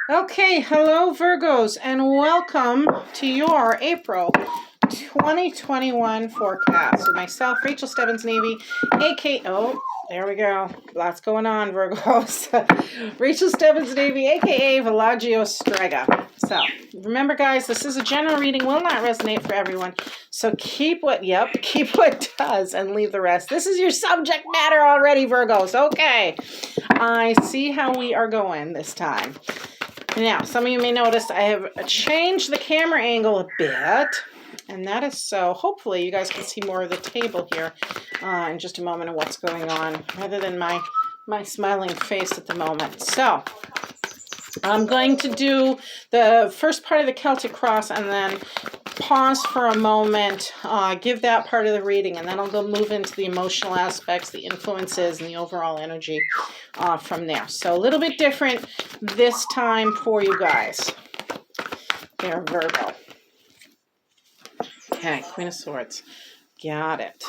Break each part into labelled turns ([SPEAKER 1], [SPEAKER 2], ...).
[SPEAKER 1] Okay, hello Virgos, and welcome to your April 2021 forecast with myself, Rachel Stebbins Navy, aka, oh, there we go, lots going on, Virgos. Rachel Stebbins Navy, aka Villagio Strega. So, remember guys, this is a general reading, will not resonate for everyone. So keep what does and leave the rest. This is your subject matter already, Virgos. Okay, I see how we are going this time. Now, some of you may notice I have changed the camera angle a bit, and that is so hopefully you guys can see more of the table here in just a moment of what's going on, rather than my smiling face at the moment. So, I'm going to do the first part of the Celtic Cross and then pause for a moment, give that part of the reading, and then I'll go move into the emotional aspects, the influences, and the overall energy from there. So a little bit different this time for you guys. There, Virgo. Okay, Queen of Swords. Got it.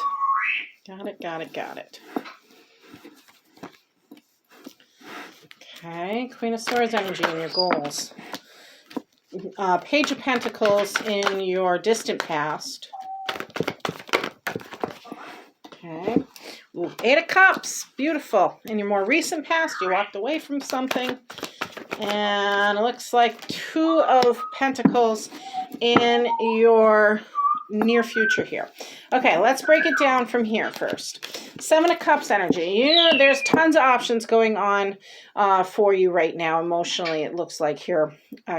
[SPEAKER 1] Got it. Okay, Queen of Swords energy and your goals. Page of Pentacles in your distant past. Okay. Ooh, Eight of Cups. Beautiful. In your more recent past, you walked away from something. And it looks like Two of Pentacles in your near future here. Okay, let's break it down from here first. Seven of Cups energy. You know, there's tons of options going on for you right now emotionally. It looks like here,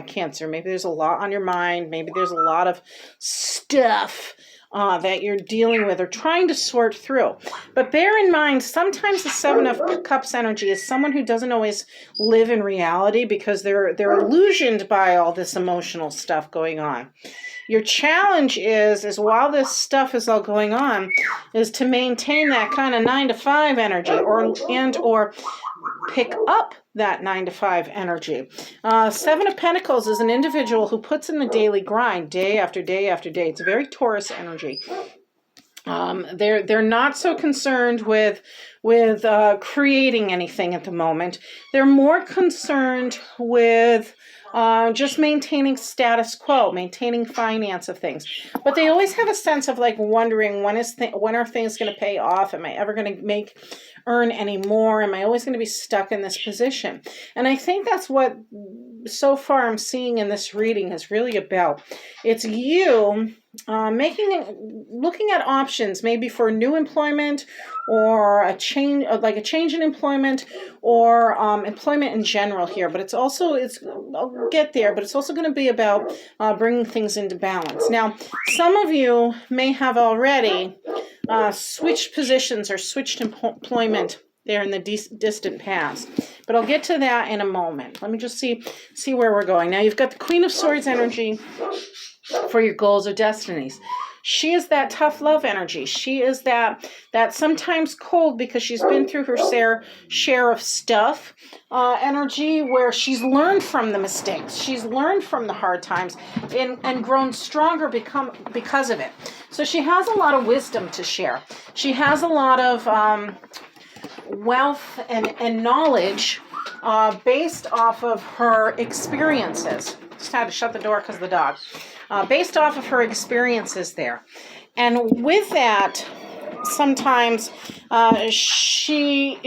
[SPEAKER 1] Cancer. Maybe there's a lot on your mind. Maybe there's a lot of stuff that you're dealing with or trying to sort through. But bear in mind, sometimes the Seven of Cups energy is someone who doesn't always live in reality because they're illusioned by all this emotional stuff going on. Your challenge is while this stuff is all going on, is to maintain that kind of 9 to 5 energy or pick up that 9 to 5 energy. Seven of Pentacles is an individual who puts in the daily grind day after day after day. It's a very Taurus energy. They're not so concerned with creating anything at the moment. They're more concerned with just maintaining status quo, maintaining finance of things. But they always have a sense of like wondering when are things going to pay off? Am I ever going to earn any more? Am I always going to be stuck in this position? And I think that's what so far I'm seeing in this reading is really about. It's you looking at options, maybe for new employment or a change in employment or employment in general here. But I'll get there, but it's also going to be about bringing things into balance. Now, some of you may have already switched positions or switched employment there in the distant past. But I'll get to that in a moment. Let me just see where we're going. Now, you've got the Queen of Swords energy for your goals or destinies. She is that tough love energy. She is that sometimes cold because she's been through her share of stuff energy, where she's learned from the mistakes. She's learned from the hard times and grown stronger because of it. So she has a lot of wisdom to share. She has a lot of wealth and knowledge based off of her experiences. Just had to shut the door because of the dog. Based off of her experiences there. And with that, sometimes she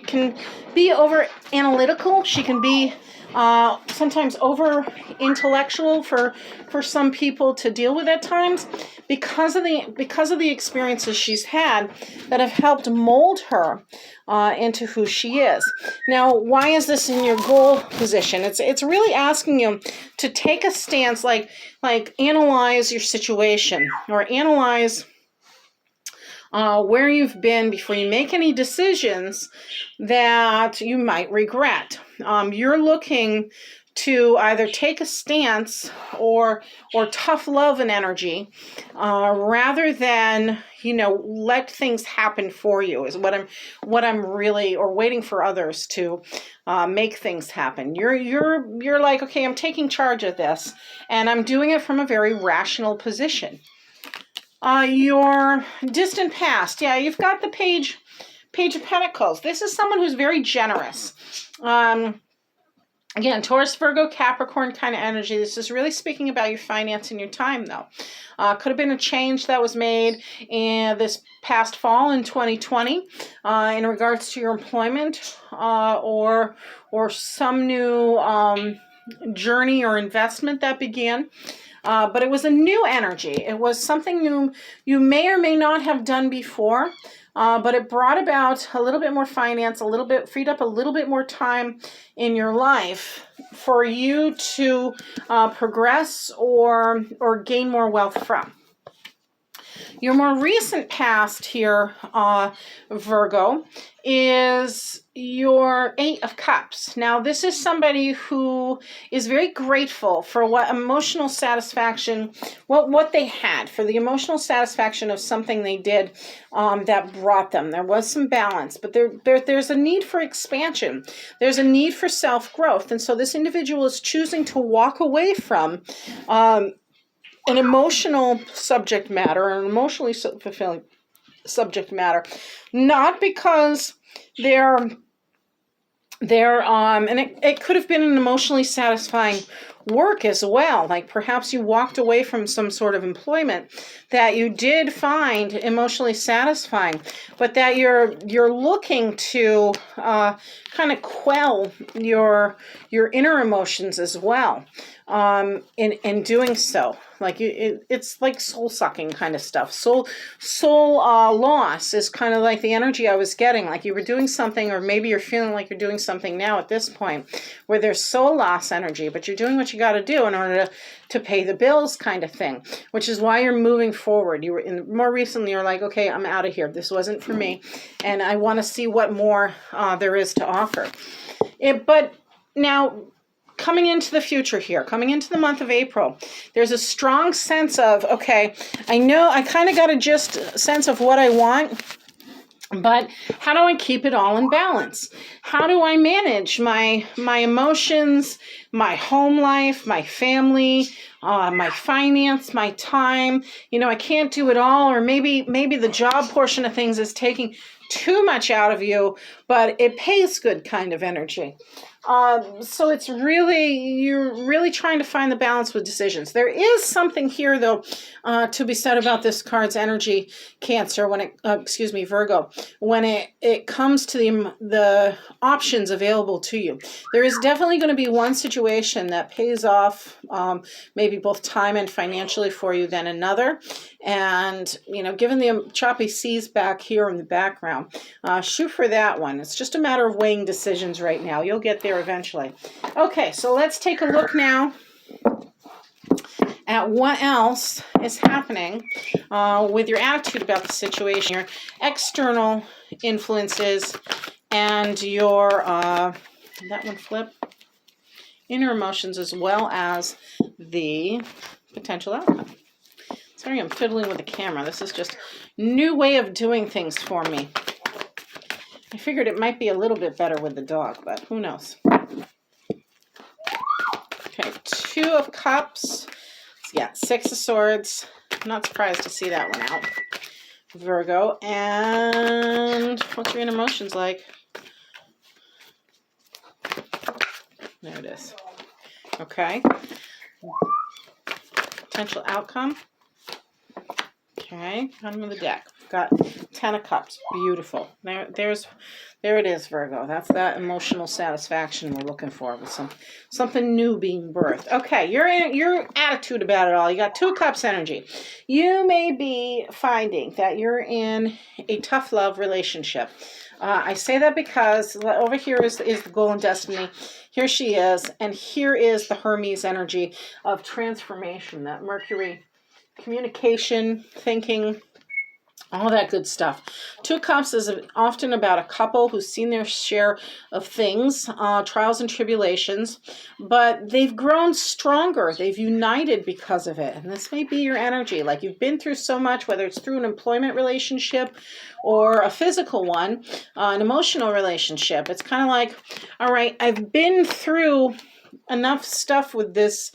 [SPEAKER 1] can be over analytical. She can be sometimes over intellectual for some people to deal with at times because of the experiences she's had that have helped mold her into who she is. Now, why is this in your goal position? It's really asking you to take a stance, like analyze your situation or analyze where you've been before you make any decisions that you might regret. You're looking to either take a stance or tough love and energy rather than let things happen for you is what I'm really, or waiting for others to make things happen. You're like, okay, I'm taking charge of this and I'm doing it from a very rational position. Your distant past. Yeah, you've got the Page of Pentacles. This is someone who's very generous. Again, Taurus, Virgo, Capricorn kind of energy. This is really speaking about your finance and your time, though. Could have been a change that was made in this past fall in 2020 in regards to your employment or some new journey or investment that began. But it was a new energy. It was something new you may or may not have done before. But it brought about a little bit more finance, freed up a little bit more time in your life for you to progress or gain more wealth from. Your more recent past here, Virgo, is your Eight of Cups. Now, this is somebody who is very grateful for what emotional satisfaction, what they had, for the emotional satisfaction of something they did that brought them. There was some balance, but there's a need for expansion. There's a need for self-growth. And so this individual is choosing to walk away from an emotional subject matter, an emotionally fulfilling subject matter, not because they're and it could have been an emotionally satisfying work as well. Like perhaps you walked away from some sort of employment that you did find emotionally satisfying, but that you're looking to kind of quell your inner emotions as well in doing so. Like it's like soul sucking kind of stuff. Soul loss is kind of like the energy I was getting. Like you were doing something, or maybe you're feeling like you're doing something now at this point, where there's soul loss energy, but you're doing what you got to do in order to pay the bills, kind of thing. Which is why you're moving forward. You were more recently. You're like, okay, I'm out of here. This wasn't for me, and I want to see what more there is to offer. But now, coming into the future here, coming into the month of April, there's a strong sense of, okay, I know I kind of got a sense of what I want, but how do I keep it all in balance? How do I manage my emotions, my home life, my family, my finance, my time? You know, I can't do it all, or maybe the job portion of things is taking too much out of you, but it pays good kind of energy. So it's you're really trying to find the balance with decisions. There is something here, though, to be said about this card's energy, Cancer, Virgo, when it comes to the options available to you. There is definitely going to be one situation that pays off, maybe both time and financially for you than another. And, you know, given the choppy seas back here in the background, shoot for that one. It's just a matter of weighing decisions right now. You'll get there eventually. Okay, so let's take a look now at what else is happening with your attitude about the situation, your external influences, and your, that one flip, inner emotions, as well as the potential outcome. Sorry, I'm fiddling with the camera. This is just a new way of doing things for me. I figured it might be a little bit better with the dog, but who knows? Okay, 2 of Cups. Yeah, 6 of Swords. I'm not surprised to see that one out. Virgo. And what's your inner emotions like? There it is. Okay. Potential outcome. Okay, bottom of the deck. Got 10 of Cups. Beautiful. There it is, Virgo. That's that emotional satisfaction we're looking for, with something new being birthed. Okay, your attitude about it all. You got 2 of Cups energy. You may be finding that you're in a tough love relationship. I say that because over here is the goal and destiny. Here she is, and here is the Hermes energy of transformation, that Mercury, communication, thinking, all that good stuff. 2 of Cups is often about a couple who's seen their share of things, trials and tribulations, but they've grown stronger. They've united because of it. And this may be your energy. Like you've been through so much, whether it's through an employment relationship or a physical one, an emotional relationship. It's kind of like, all right, I've been through enough stuff with this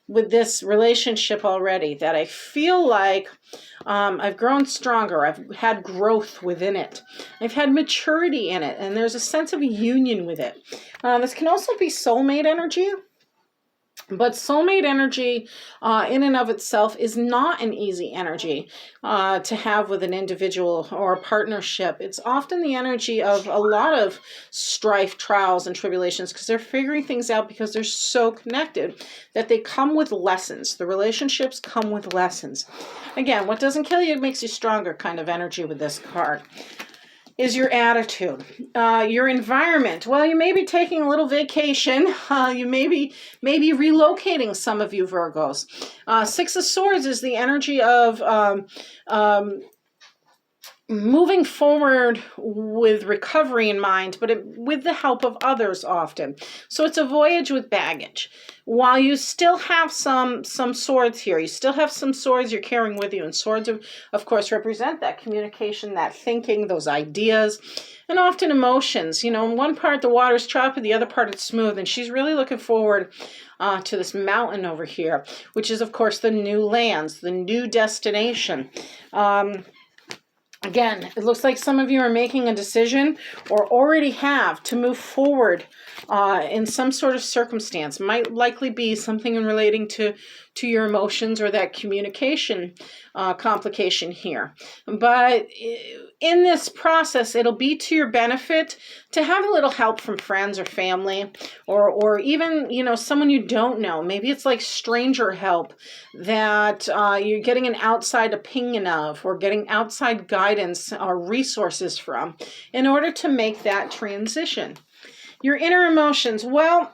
[SPEAKER 1] with this relationship already, that I feel like I've grown stronger. I've had growth within it. I've had maturity in it, and there's a sense of union with it. This can also be soulmate energy. But soulmate energy in and of itself is not an easy energy to have with an individual or a partnership. It's often the energy of a lot of strife, trials, and tribulations, because they're figuring things out because they're so connected that they come with lessons. The relationships come with lessons. Again, what doesn't kill you makes you stronger kind of energy with this card. Is your attitude, your environment. Well, you may be taking a little vacation. You may be relocating, some of you Virgos. Six of Swords is the energy of moving forward with recovery in mind, but with the help of others often. So it's a voyage with baggage. While you still have some swords here, you still have some swords you're carrying with you, and swords of course represent that communication, that thinking, those ideas, and often emotions. You know, in one part the water's choppy, the other part it's smooth, and she's really looking forward to this mountain over here, which is of course the new lands, the new destination. Again, it looks like some of you are making a decision or already have to move forward in some sort of circumstance. Might likely be something in relating to your emotions or that communication complication here. But in this process, it'll be to your benefit to have a little help from friends or family, or even, you know, someone you don't know. Maybe it's like stranger help that you're getting an outside opinion of, or getting outside guidance or resources from in order to make that transition. Your inner emotions, well,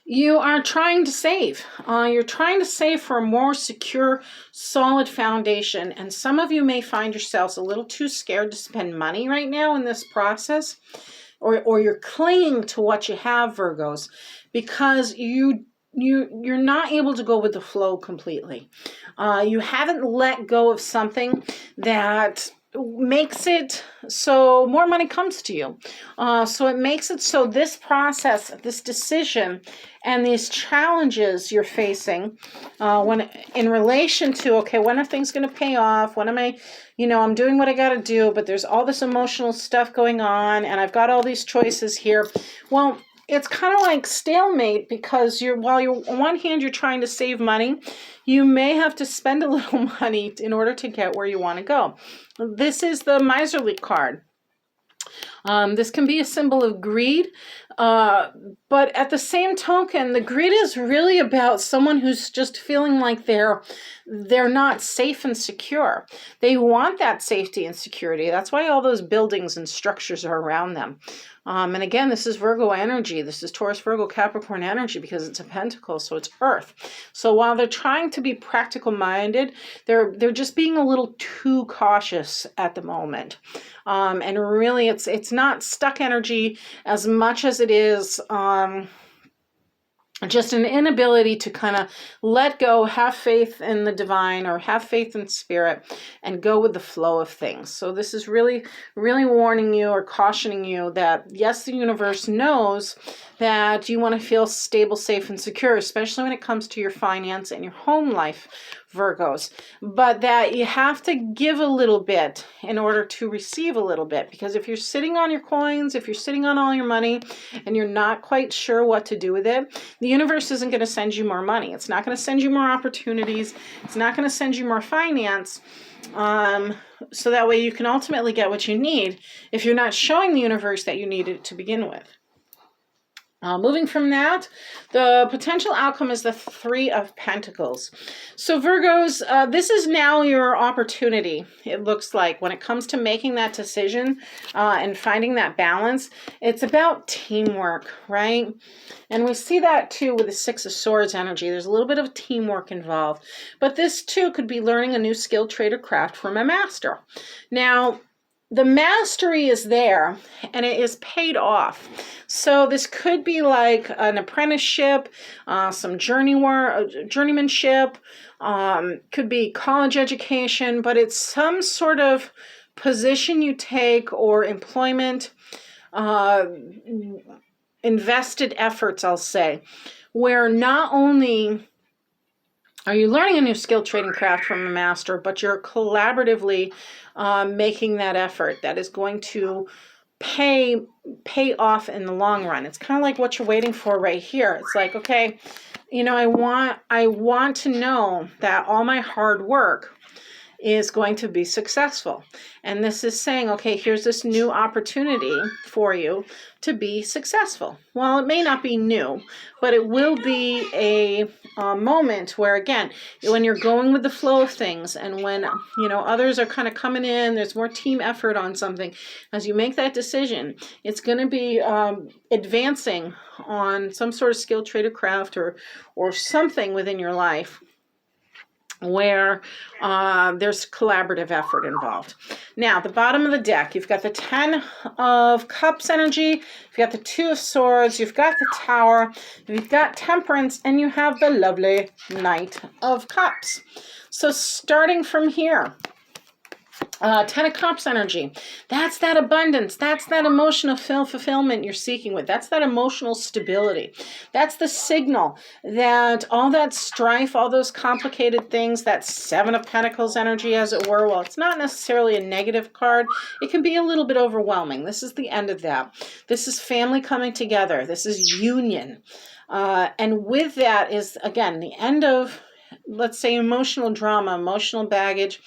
[SPEAKER 1] you are trying to save. You're trying to save for a more secure, solid foundation. And some of you may find yourselves a little too scared to spend money right now in this process. Or you're clinging to what you have, Virgos, because you're not able to go with the flow completely. You haven't let go of something that makes it so more money comes to you. So it makes it so this process, this decision, and these challenges you're facing when in relation to, okay, when are things going to pay off? When am I, you know, I'm doing what I got to do, but there's all this emotional stuff going on, and I've got all these choices here. Well, it's kind of like stalemate, because while on one hand you're trying to save money, you may have to spend a little money in order to get where you want to go. This is the miserly card. This can be a symbol of greed, but at the same token, the greed is really about someone who's just feeling like they're not safe and secure. They want that safety and security. That's why all those buildings and structures are around them. And again, this is Virgo energy. This is Taurus, Virgo, Capricorn energy, because it's a pentacle, so it's earth. So while they're trying to be practical minded, they're just being a little too cautious at the moment. And really, it's not stuck energy as much as it is just an inability to kind of let go, have faith in the divine, or have faith in spirit, and go with the flow of things. So this is really, really warning you or cautioning you that, yes, the universe knows that you want to feel stable, safe, and secure, especially when it comes to your finance and your home life, Virgos, but that you have to give a little bit in order to receive a little bit. Because if you're sitting on your coins, if you're sitting on all your money and you're not quite sure what to do with it, the universe isn't going to send you more money. It's not going to send you more opportunities. It's not going to send you more finance. So that way you can ultimately get what you need if you're not showing the universe that you need it to begin with. Moving from that, the potential outcome is the Three of Pentacles. So Virgos, this is now your opportunity, it looks like, when it comes to making that decision and finding that balance. It's about teamwork, right? And we see that too with the Six of Swords energy. There's a little bit of teamwork involved. But this too could be learning a new skill, trade, or craft from a master. Now, the mastery is there and it is paid off. So this could be like an apprenticeship, some journeymanship, could be college education, but it's some sort of position you take or employment invested efforts, I'll say, where not only are you learning a new skill, trade, and craft from a master, but you're collaboratively making that effort that is going to pay off in the long run. It's kind of like what you're waiting for right here. It's like, okay, you know, I want to know that all my hard work is going to be successful. And this is saying, okay, here's this new opportunity for you to be successful. Well, it may not be new, but it will be a moment where, again, when you're going with the flow of things, and when, you know, others are kind of coming in, there's more team effort on something. As you make that decision, it's going to be advancing on some sort of skill, trade, or craft, or something within your life where there's collaborative effort involved. Now, the bottom of the deck, you've got the 10 of Cups energy, you've got the 2 of Swords, you've got the Tower, you've got Temperance, and you have the lovely Knight of Cups. So starting from here, 10 of Cups energy, that's that abundance, that's that emotional fulfillment you're seeking with, that's that emotional stability, that's the signal that all that strife, all those complicated things, that 7 of Pentacles energy, as it were, well, it's not necessarily a negative card, it can be a little bit overwhelming. This is the end of that. This is family coming together, this is union, and with that is, again, the end of, let's say, emotional drama, emotional baggage,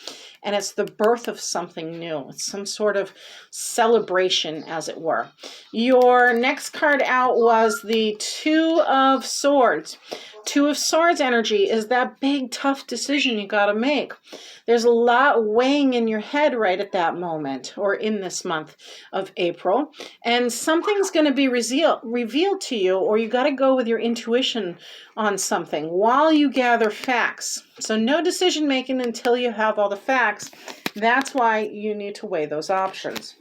[SPEAKER 1] and it's the birth of something new. It's some sort of celebration, as it were. Your next card out was the 2 of Swords. 2 of Swords energy is that big, tough decision you got to make. There's a lot weighing in your head right at that moment, or in this month of April, and something's going to be revealed to you, or you got to go with your intuition on something while you gather facts. So no decision making until you have all the facts. That's why you need to weigh those options.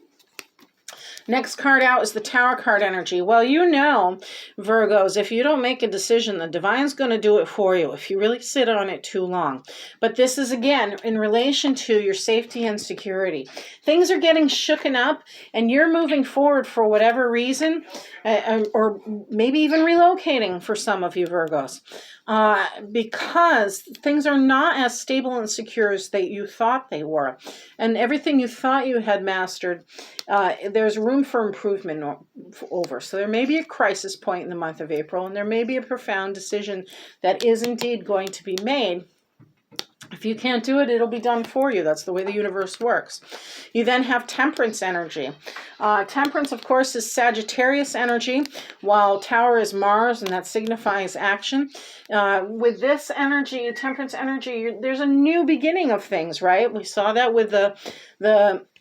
[SPEAKER 1] Next card out is the Tower card energy. Well, you know, Virgos, if you don't make a decision, the divine's going to do it for you if you really sit on it too long. But this is, again, in relation to your safety and security. Things are getting shooken up, and you're moving forward for whatever reason, or maybe even relocating for some of you Virgos, because things are not as stable and secure as you thought they were. And everything you thought you had mastered, there's room for improvement over. So there may be a crisis point in the month of April, and there may be a profound decision that is indeed going to be made. If you can't do it, it'll be done for you. That's the way the universe works. You then have Temperance energy. Temperance, of course, is Sagittarius energy, while Tower is Mars, and that signifies action. With this energy, Temperance energy, there's a new beginning of things, right? We saw that with the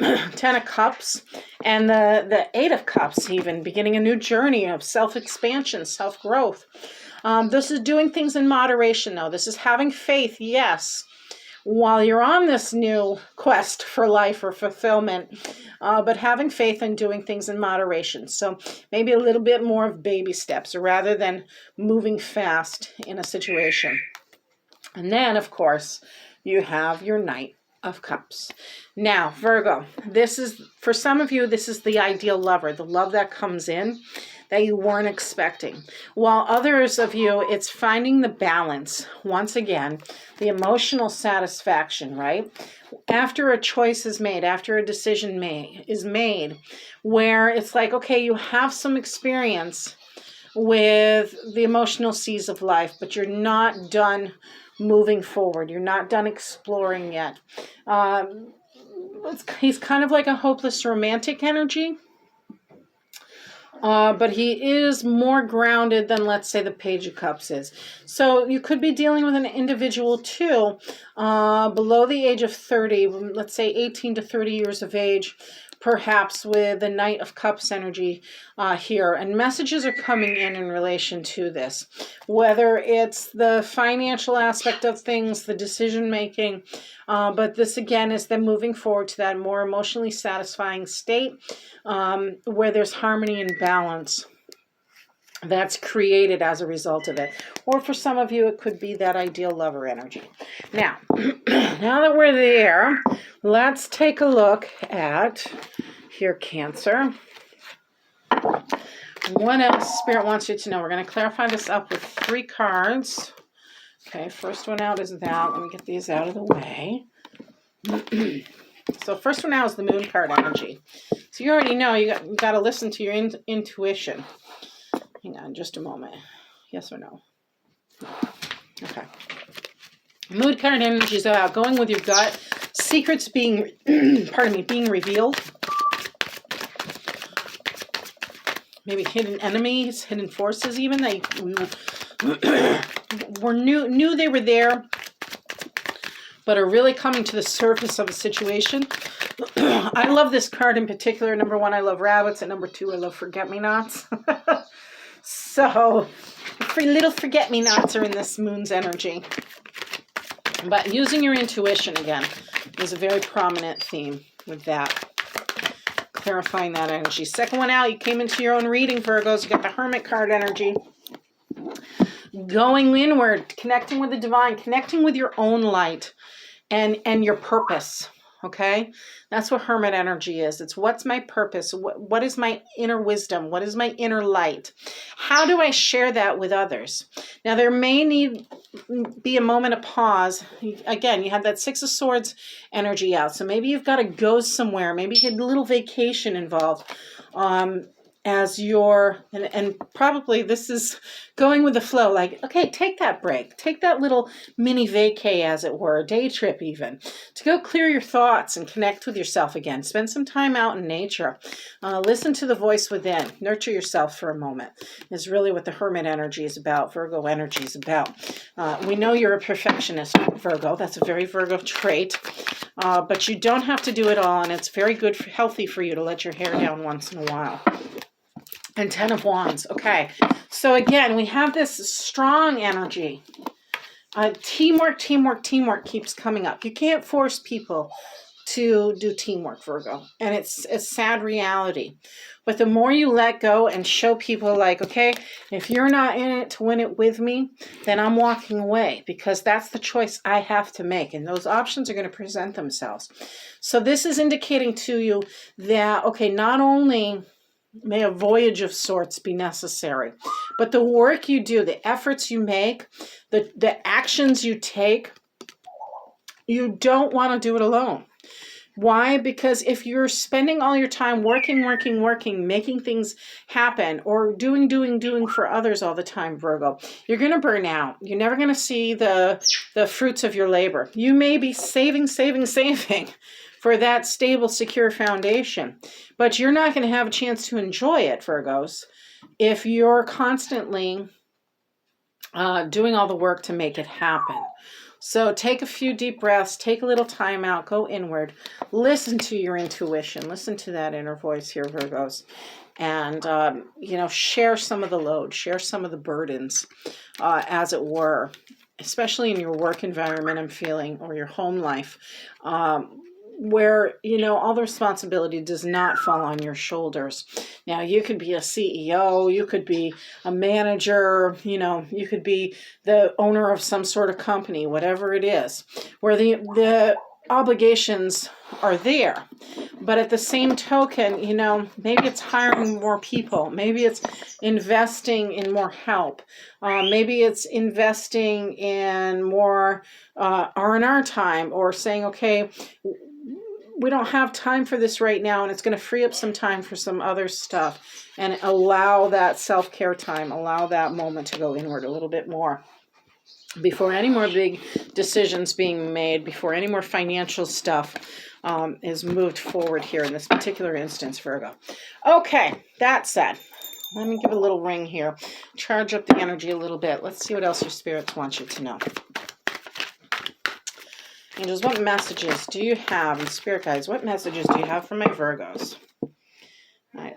[SPEAKER 1] 10 of Cups and the 8 of Cups, even beginning a new journey of self-expansion, self-growth. This is doing things in moderation, though. This is having faith, yes, while you're on this new quest for life or fulfillment, but having faith and doing things in moderation. So maybe a little bit more of baby steps rather than moving fast in a situation. And then, of course, you have your Knight of Cups. Now, Virgo, this is, for some of you, this is the ideal lover, the love that comes in that you weren't expecting. While others of you, it's finding the balance, once again, the emotional satisfaction, right? After a choice is made, after a decision is made, where it's like, okay, you have some experience with the emotional seas of life, but you're not done moving forward. You're not done exploring yet. He's kind of like a hopeless romantic energy. But he is more grounded than, let's say, the Page of Cups is. So you could be dealing with an individual, too, below the age of 30, let's say 18 to 30 years of age, perhaps with the Knight of Cups energy here. And messages are coming in relation to this, whether it's the financial aspect of things, the decision-making, but this, again, is them moving forward to that more emotionally satisfying state where there's harmony and balance that's created as a result of it. Or for some of you, it could be that ideal lover energy. Now, now that we're there, let's take a look at here, Cancer. What else Spirit wants you to know? We're going to clarify this up with 3 cards. Okay, first one out is that. Let me get these out of the way. So first one out is the Moon card energy. So you already know you got to listen to your intuition. Hang on just a moment. Yes or no? Okay. Moon card energy is about going with your gut. Secrets being, being revealed. Maybe hidden enemies, hidden forces even. They knew they were there, but are really coming to the surface of a situation. I love this card in particular. Number 1, I love rabbits. And number 2, I love forget-me-nots. So, little forget-me-nots are in this moon's energy. But using your intuition, again, is a very prominent theme with that. Clarifying that energy. Second one out, you came into your own reading, Virgos. You got the Hermit card energy. Going inward, connecting with the divine, connecting with your own light and your purpose. Okay, that's what Hermit energy is. It's what's my purpose? What is my inner wisdom? What is my inner light? How do I share that with others? Now, there may be a moment of pause. Again, you have that 6 of Swords energy out. So maybe you've got to go somewhere. Maybe you get a little vacation involved. As your, and probably this is going with the flow, like, okay, take that break, take that little mini vacay, as it were, day trip even, to go clear your thoughts and connect with yourself again. Spend some time out in nature. Listen to the voice within. Nurture yourself for a moment is really what the Hermit energy is about, Virgo energy is about. We know you're a perfectionist, Virgo. That's a very Virgo trait, but you don't have to do it all, and it's very good, healthy for you to let your hair down once in a while. And 10 of Wands. Okay. So again, we have this strong energy. Teamwork keeps coming up. You can't force people to do teamwork, Virgo. And it's a sad reality. But the more you let go and show people like, okay, if you're not in it to win it with me, then I'm walking away, because that's the choice I have to make. And those options are going to present themselves. So this is indicating to you that, okay, not only may a voyage of sorts be necessary, but the work you do, the efforts you make, the actions you take, you don't want to do it alone. Why? Because if you're spending all your time working, making things happen, or doing for others all the time, Virgo, you're going to burn out. You're never going to see the fruits of your labor. You may be saving for that stable, secure foundation, but you're not going to have a chance to enjoy it, Virgos, if you're constantly doing all the work to make it happen. So take a few deep breaths, take a little time out, go inward, listen to your intuition, listen to that inner voice here, Virgos, and, share some of the load, share some of the burdens, as it were, especially in your work environment, I'm feeling, or your home life, where, all the responsibility does not fall on your shoulders. Now, you could be a CEO, you could be a manager, you could be the owner of some sort of company, whatever it is, where the obligations are there. But at the same token, maybe it's hiring more people. Maybe it's investing in more help. Maybe it's investing in more R&R time, or saying, okay, we don't have time for this right now, and it's going to free up some time for some other stuff, and allow that self-care time, allow that moment to go inward a little bit more before any more big decisions being made, before any more financial stuff is moved forward here in this particular instance, Virgo. Okay, that said, let me give it a little ring here, charge up the energy a little bit. Let's see what else your spirits want you to know. Angels, what messages do you have? And spirit guides, what messages do you have for my Virgos? All right.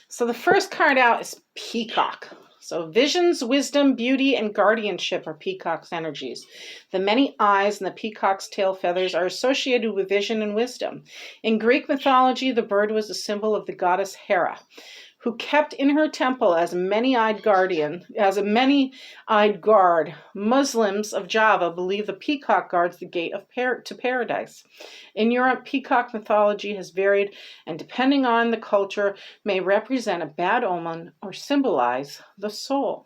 [SPEAKER 1] So the first card out is Peacock. So visions, wisdom, beauty, and guardianship are Peacock's energies. The many eyes and the peacock's tail feathers are associated with vision and wisdom. In Greek mythology, the bird was a symbol of the goddess Hera, who kept in her temple as a many-eyed guard. Muslims of Java believe the peacock guards the gate of to paradise. In Europe, peacock mythology has varied, and depending on the culture, may represent a bad omen or symbolize the soul.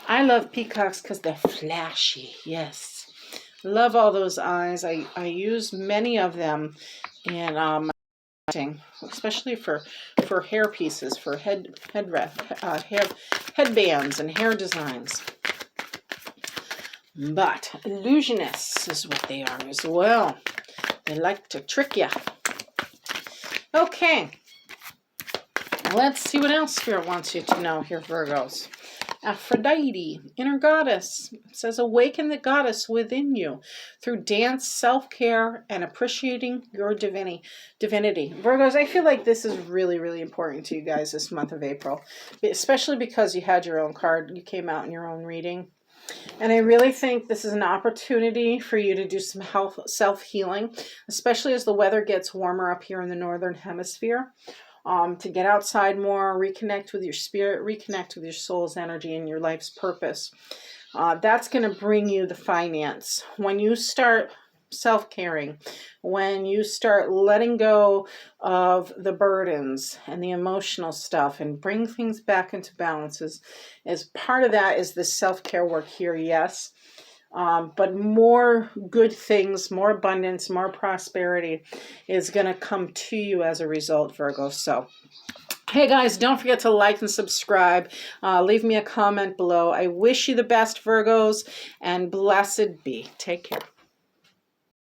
[SPEAKER 1] I love peacocks because they're flashy. Yes. Love all those eyes. I use many of them in especially for hair pieces, for headbands and hair designs. But illusionists is what they are as well. They like to trick you. Okay. Let's see what else Spirit wants you to know here, Virgos. Aphrodite, inner goddess. It says, awaken the goddess within you through dance, self-care, and appreciating your divinity. Virgos, I feel like this is really, really important to you guys this month of April, especially because you had your own card. You came out in your own reading. And I really think this is an opportunity for you to do some self-healing, especially as the weather gets warmer up here in the Northern Hemisphere. To get outside more, reconnect with your spirit, reconnect with your soul's energy and your life's purpose. That's going to bring you the finance. When you start self-caring, when you start letting go of the burdens and the emotional stuff and bring things back into balances, as part of that is the self-care work here, yes. But more good things, more abundance, more prosperity is going to come to you as a result, Virgo. So, hey guys, don't forget to like and subscribe. Leave me a comment below. I wish you the best, Virgos, and blessed be. Take care.